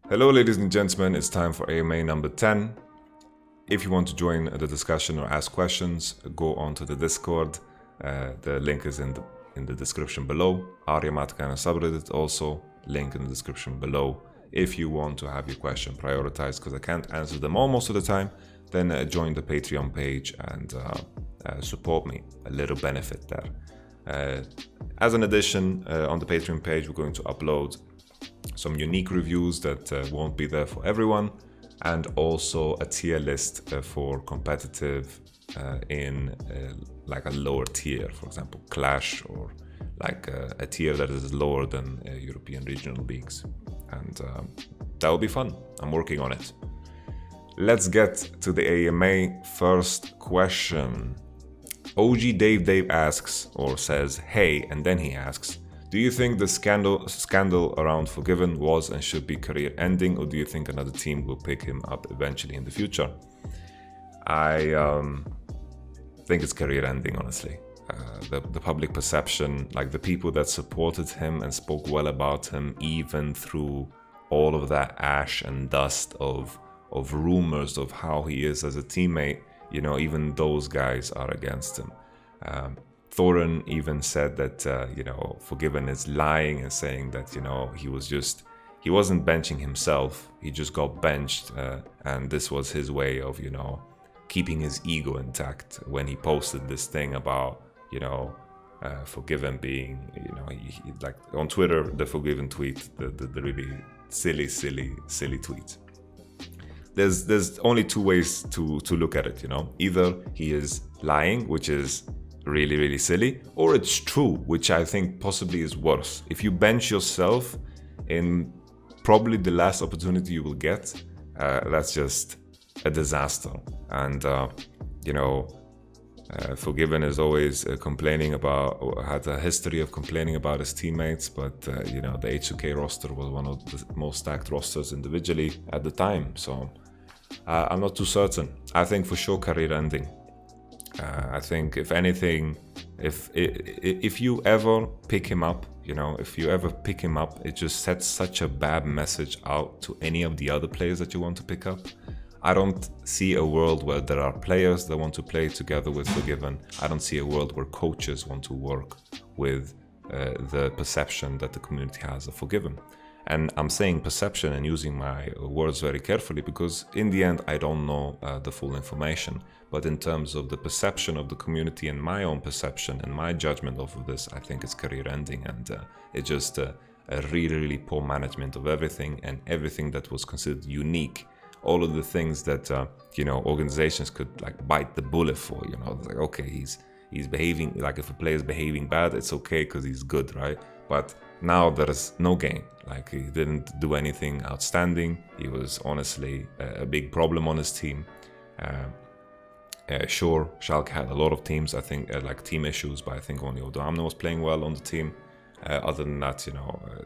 Hello ladies and gentlemen, it's time for AMA number 10. If you want to join the discussion or ask questions, go onto the Discord. The link is in the description below. Our YamatoCannon subreddit also, link in the description below. If you want to have your question prioritized, because I can't answer them all most of the time, then join the Patreon page and support me. A little benefit there. As an addition, on the Patreon page, we're going to upload some unique reviews that won't be there for everyone, and also a tier list for competitive in like a lower tier, for example Clash, or like a tier that is lower than European regional leagues, and that will be fun. I'm working on it. Let's get to the AMA. First question. OG Dave asks, or says, hey, and then he asks, do you think the scandal around Forgiven was and should be career ending, or do you think another team will pick him up eventually in the future? I think it's career ending, honestly. The public perception, like the people that supported him and spoke well about him, even through all of that ash and dust of rumors of how he is as a teammate, you know, even those guys are against him. Thorin even said that, Forgiven is lying and saying that, he wasn't benching himself. He just got benched. And this was his way of, keeping his ego intact when he posted this thing about, Forgiven being, he, like on Twitter, the Forgiven tweet, the really silly tweet. There's only two ways to look at it, Either he is lying, which is really silly, or it's true, which I think possibly is worse. If you bench yourself in probably the last opportunity you will get, that's just a disaster. And Forgiven is always complaining about, or had a history of complaining about his teammates, but the H2K roster was one of the most stacked rosters individually at the time, so I'm not too certain. I think for sure career ending. I think if anything, if you ever pick him up, it just sets such a bad message out to any of the other players that you want to pick up. I don't see a world where there are players that want to play together with Forgiven. I don't see a world where coaches want to work with the perception that the community has of Forgiven. And I'm saying perception and using my words very carefully, because in the end, I don't know the full information. But in terms of the perception of the community and my own perception and my judgment of this, I think it's career ending. And it's just a really poor management of everything, and everything that was considered unique. All of the things that, organizations could like bite the bullet for, It's like, okay, he's behaving, like if a player is behaving bad, it's okay because he's good, right? But now there's no gain. Like, he didn't do anything outstanding. He was honestly a big problem on his team. Sure, Schalke had a lot of teams, I think, like team issues, but I think only Odoamne was playing well on the team. Other than that,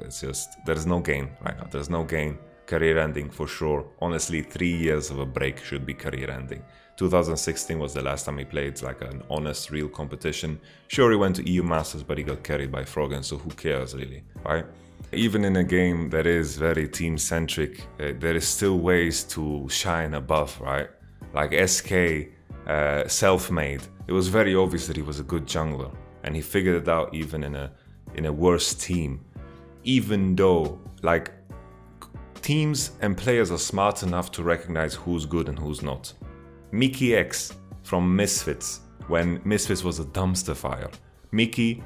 it's just, there's no gain right now. There's no gain. Career ending for sure. Honestly, 3 years of a break should be career ending. 2016 was the last time he played like an honest, real competition. Sure, he went to EU Masters, but he got carried by Froggen, so who cares really, right? Even in a game that is very team-centric, there is still ways to shine above, right? Like SK, self-made. It was very obvious that he was a good jungler, and he figured it out even in a worse team. Even though, like, teams and players are smart enough to recognize who's good and who's not. Mickey X from Misfits, when Misfits was a dumpster fire. Mickey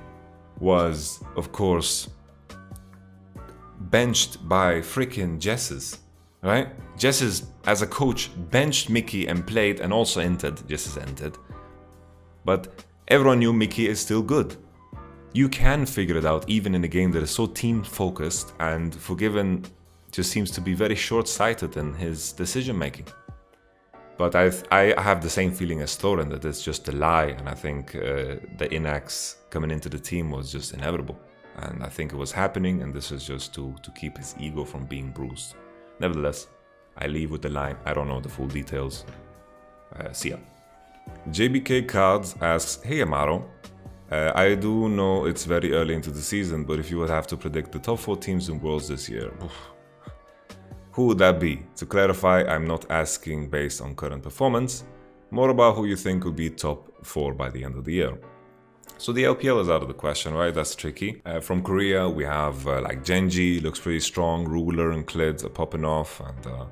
was, of course, benched by freaking Jesses, right? Jesses, as a coach, benched Mickey and played and also entered. Jesses entered. But everyone knew Mickey is still good. You can figure it out even in a game that is so team-focused, and Forgiven just seems to be very short-sighted in his decision-making. But I have the same feeling as Thorin, that it's just a lie, and I think the Inax coming into the team was just inevitable. And I think it was happening, and this is just to keep his ego from being bruised. Nevertheless, I leave with the line, I don't know the full details. See ya. JBK Cards asks, hey Amaro, I do know it's very early into the season, but if you would have to predict the top 4 teams in Worlds this year, Who would that be? To clarify, I'm not asking based on current performance, more about who you think will be top 4 by the end of the year. So the LPL is out of the question, right? That's tricky. From Korea, we have like Genji, looks pretty strong. Ruler and Klid are popping off, and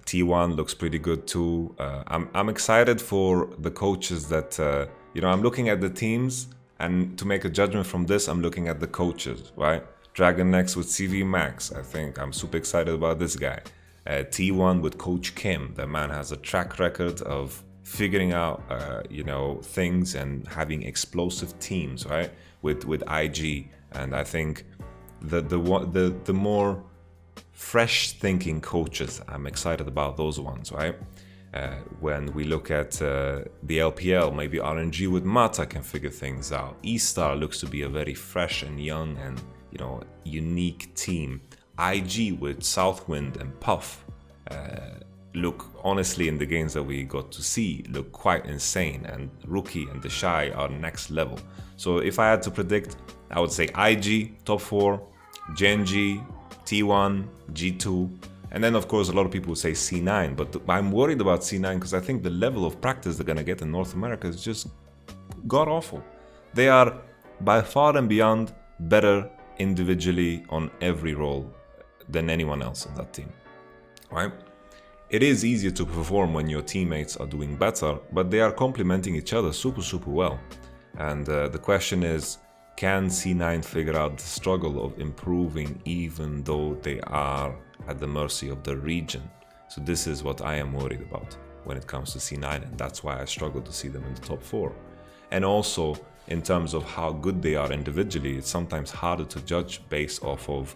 T1 looks pretty good too. I'm excited for the coaches that, I'm looking at the teams, and to make a judgment from this, I'm looking at the coaches, right? Dragon next with CV Max. I think I'm super excited about this guy. T1 with Coach Kim. The man has a track record of figuring out, things and having explosive teams, right? With IG, and I think the more fresh thinking coaches, I'm excited about those ones, right? When we look at the LPL, maybe RNG with Mata can figure things out. E-Star looks to be a very fresh and young and unique team. IG with Southwind and Puff look, honestly, in the games that we got to see, look quite insane, and Rookie and Deshai are next level. So if I had to predict, I would say IG top 4, Genji, T1, G2, and then of course a lot of people would say C9, but I'm worried about C9 because I think the level of practice they're gonna get in North America is just god awful. They are by far and beyond better individually on every role than anyone else in that team, right? It is easier to perform when your teammates are doing better, but they are complementing each other super well. And the question is, can C9 figure out the struggle of improving even though they are at the mercy of the region? So this is what I am worried about when it comes to C9, and that's why I struggle to see them in the top 4. And also, in terms of how good they are individually, it's sometimes harder to judge based off of,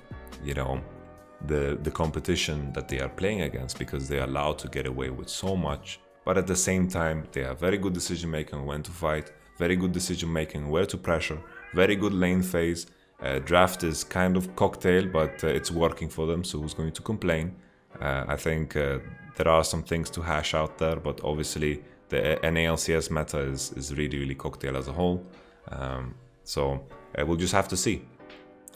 the competition that they are playing against, because they are allowed to get away with so much. But at the same time, they have very good decision making on when to fight, very good decision making where to pressure, very good lane phase. Draft is kind of cocktail, but it's working for them, so who's going to complain? I think there are some things to hash out there, but obviously the NALCS meta is really cocktail as a whole. So we'll just have to see.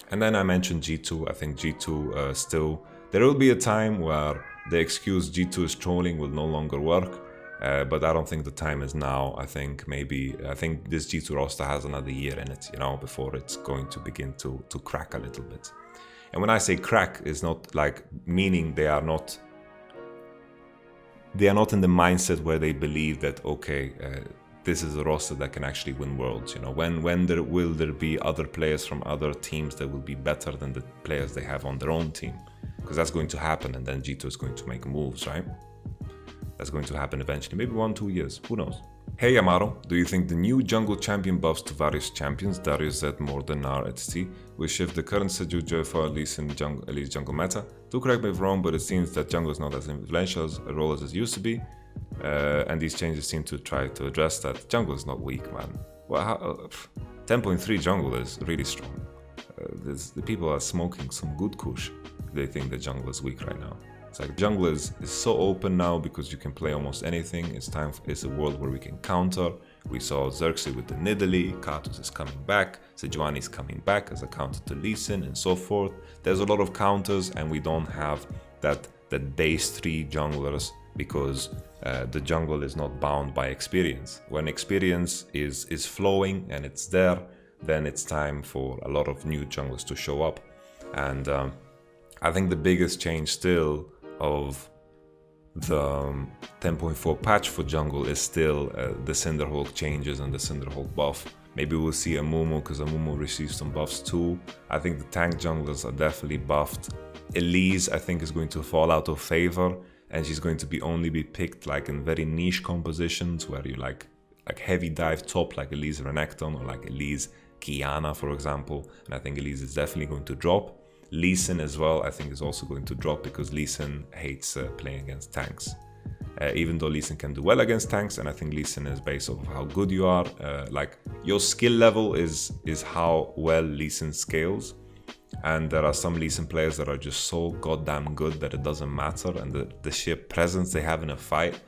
And then I mentioned G2. I think G2 still, there will be a time where the excuse G2 is trolling will no longer work, but I don't think the time is now. I think this G2 roster has another year in it, before it's going to begin to crack a little bit. And when I say crack, it's not like meaning they are not in the mindset where they believe that, okay, this is a roster that can actually win worlds. When will there be other players from other teams that will be better than the players they have on their own team? Because that's going to happen, and then G2 is going to make moves, right? That's going to happen eventually, maybe 1-2 years, who knows? Hey Yamato, do you think the new jungle champion buffs to various champions, Darius Z, Mordenar, etc., will shift the current Sejuju for at least in elite jungle meta? Do correct me if wrong, but it seems that jungle is not as influential as a role as it used to be, and these changes seem to try to address that. Jungle is not weak, man. Well, 10.3 jungle is really strong. The people are smoking some good kush. They think the jungle is weak right now. It's like jungle is so open now because you can play almost anything. It's a world where we can counter. We saw Xerxes with the Nidalee, Katus is coming back, Sejuani is coming back as a counter to Lee Sin, and so forth. There's a lot of counters, and we don't have that base 3 junglers because the jungle is not bound by experience. When experience is flowing and it's there, then it's time for a lot of new junglers to show up. And I think the biggest change still of the 10.4 patch for jungle is still the Cinderhulk changes and the Cinderhulk buff. Maybe we'll see Amumu, because Amumu receives some buffs too. I think the tank junglers are definitely buffed. Elise, I think, is going to fall out of favor, and she's going to only be picked like in very niche compositions where you like heavy dive top, like Elise Renekton or like Elise Kiana, for example. And I think Elise is definitely going to drop. Lee Sin as well, I think, is also going to drop because Lee Sin hates playing against tanks. Even though Lee Sin can do well against tanks, and I think Lee Sin is based off of how good you are. Like your skill level is how well Lee Sin scales. And there are some Lee Sin players that are just so goddamn good that it doesn't matter. And the sheer presence they have in a fight,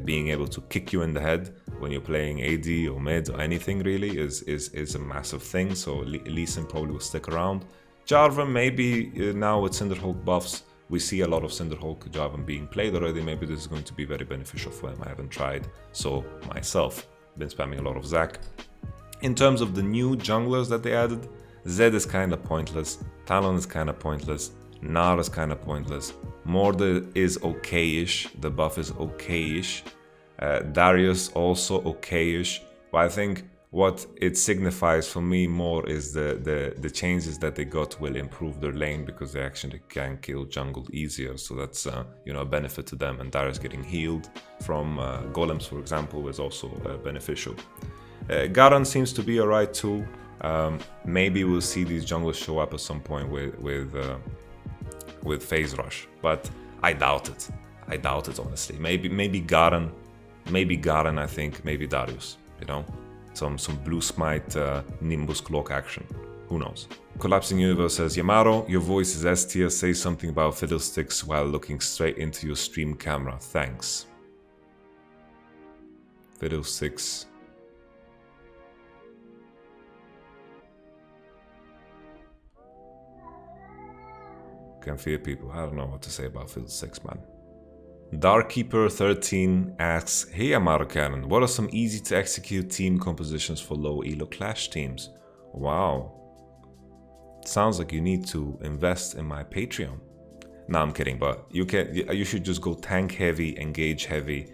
being able to kick you in the head when you're playing AD or mid or anything really is a massive thing. So Lee Sin probably will stick around. Jarvan maybe now with Cinderhulk buffs we see a lot of Cinderhulk Jarvan being played already. Maybe this is going to be very beneficial for him. I haven't tried, so myself, been spamming a lot of Zac. In terms of the new junglers that they added, Zed is kind of pointless, Talon is kind of pointless, Gnar is kind of pointless, Morde is okay-ish, the buff is okay-ish, Darius also okay-ish, but I think what it signifies for me more is the changes that they got will improve their lane because they actually can kill jungle easier, so that's a benefit to them, and Darius getting healed from golems, for example, is also beneficial. Garen seems to be alright too. Maybe we'll see these junglers show up at some point with phase rush, but I doubt it. I doubt it, honestly. Maybe Garen, I think, maybe Darius, some blue smite Nimbus cloak action. Who knows? Collapsing Universe says, Yamato, your voice is S tier. Say something about fiddlesticks while looking straight into your stream camera. Thanks. Fiddlesticks. Can feel people. I don't know what to say about fiddlesticks, man. Darkkeeper13 asks, hey YamatoCannon, what are some easy to execute team compositions for low elo clash teams? Wow. Sounds like you need to invest in my Patreon. No, I'm kidding, but you should just go tank heavy, engage heavy,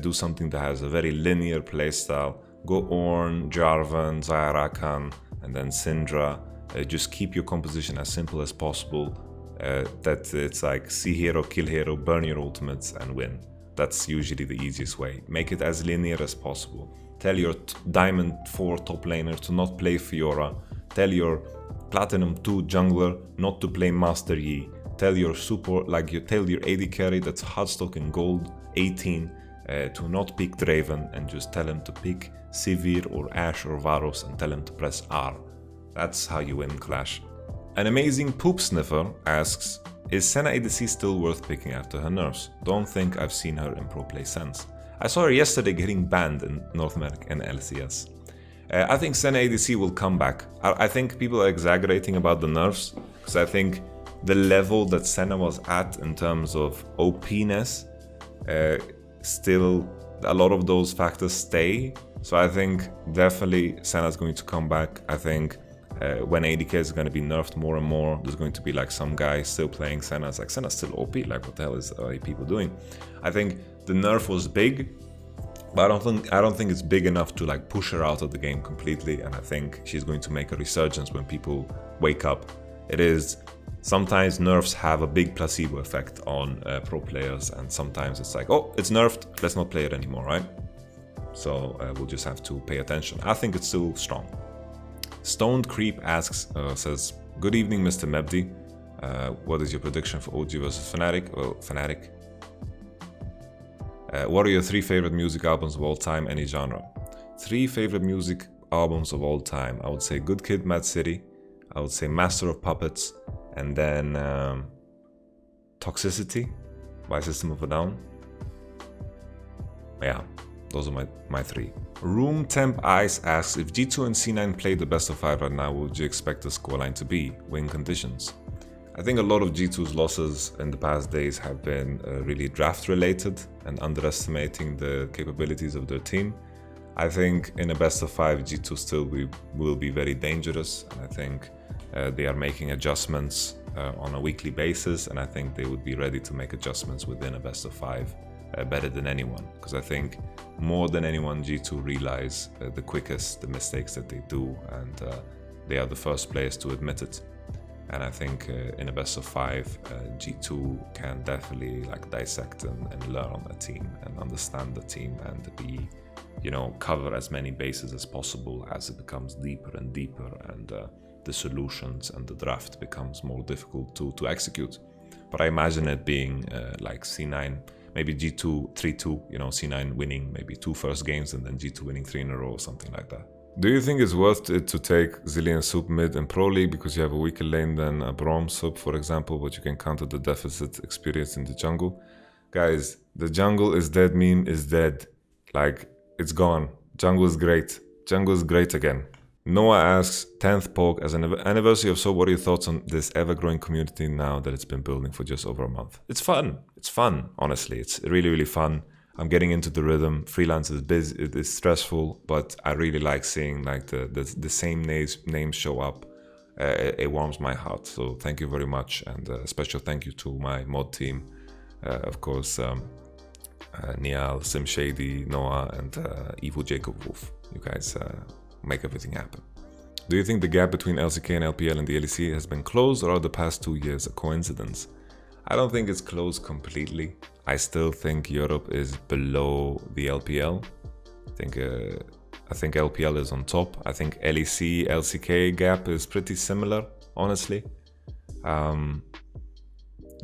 do something that has a very linear playstyle. Go Ornn, Jarvan, Rakan, and then Syndra. Just keep your composition as simple as possible. That it's like see hero, kill hero, burn your ultimates and win. That's usually the easiest way. Make it as linear as possible. Tell your Diamond 4 top laner to not play Fiora. Tell your Platinum 2 jungler not to play Master Yi. Tell your tell your AD carry that's Hardstock in gold 18 to not pick Draven, and just tell him to pick Sivir or Ashe or Varus and tell him to press R. That's how you win Clash. An amazing poop sniffer asks, is Senna ADC still worth picking after her nerfs? Don't think I've seen her in pro play since. I saw her yesterday getting banned in North America and LCS. I think Senna ADC will come back. I think people are exaggerating about the nerfs, because I think the level that Senna was at in terms of OP-ness, still a lot of those factors stay. So I think definitely Senna's going to come back. I think when ADK is going to be nerfed more and more, there's going to be like some guy still playing Senna. It's like, Senna's still OP, like what the hell are people doing? I think the nerf was big, but I don't think it's big enough to like push her out of the game completely, and I think she's going to make a resurgence when people wake up. It is, sometimes nerfs have a big placebo effect on pro players, and sometimes it's like, oh, it's nerfed, let's not play it anymore, right? So we'll just have to pay attention. I think it's still strong. Stoned Creep asks, says, good evening, Mr. Mebdi. What is your prediction for OG versus Fnatic? Well, Fnatic. What are your 3 favorite music albums of all time, any genre? 3 favorite music albums of all time. I would say Good Kid, Mad City. I would say Master of Puppets. And then Toxicity by System of a Down. Yeah, those are my 3. Room Temp Ice asks, if G2 and C9 play the best of 5 right now, what would you expect the scoreline to be? Win conditions. I think a lot of G2's losses in the past days have been really draft related and underestimating the capabilities of their team. I think in a best of 5, G2 still will be very dangerous, and I think they are making adjustments on a weekly basis, and I think they would be ready to make adjustments within a best of 5 better than anyone, because I think more than anyone G2 realize the quickest the mistakes that they do, and they are the first players to admit it. And I think in a best of 5, G2 can definitely like dissect and learn a team and understand the team and be, cover as many bases as possible as it becomes deeper and deeper, and the solutions and the draft becomes more difficult to execute. But I imagine it being like C9, maybe G2 3-2, C9 winning maybe 2 first games and then G2 winning 3 in a row or something like that. Do you think it's worth it to take Zilean Soup mid in Pro League because you have a weaker lane than a Braum Soup, for example, but you can counter the deficit experienced in the jungle? Guys, the jungle is dead meme is dead. Like, it's gone. Jungle is great. Jungle is great again. Noah asks, 10th poke, as an anniversary of so, what are your thoughts on this ever-growing community now that it's been building for just over a month? It's fun. It's fun, honestly. It's really, really fun. I'm getting into the rhythm. Freelance is busy, it is stressful, but I really like seeing like the same names show up. It warms my heart. So thank you very much, and a special thank you to my mod team, of course, Niall, Sim Shady, Noah, and Evo Jacob Wolf. You guys make everything happen. Do you think the gap between LCK and LPL and the LEC has been closed, or are the past 2 years a coincidence? I don't think it's closed completely. I still think Europe is below the LPL. I think LPL is on top. I think LEC, LCK gap is pretty similar, honestly.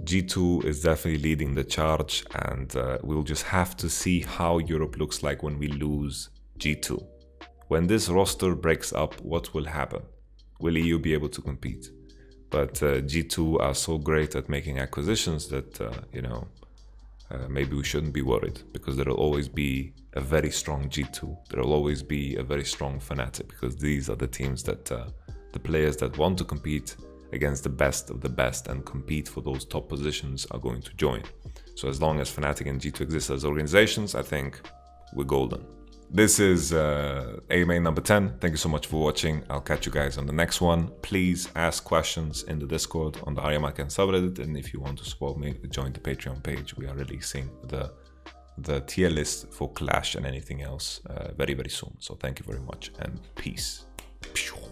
G2 is definitely leading the charge, and we'll just have to see how Europe looks like when we lose G2. When this roster breaks up, what will happen? Will EU be able to compete? But G2 are so great at making acquisitions that, maybe we shouldn't be worried, because there will always be a very strong G2. There will always be a very strong Fnatic, because these are the teams that, the players that want to compete against the best of the best and compete for those top positions are going to join. So as long as Fnatic and G2 exist as organizations, I think we're golden. This is AMA number 10. Thank you so much for watching. I'll catch you guys on the next one. Please ask questions in the Discord on the YamatoCannon subreddit, and if you want to support me, join the Patreon page. We are releasing the tier list for Clash and anything else very, very soon. So thank you very much, and peace.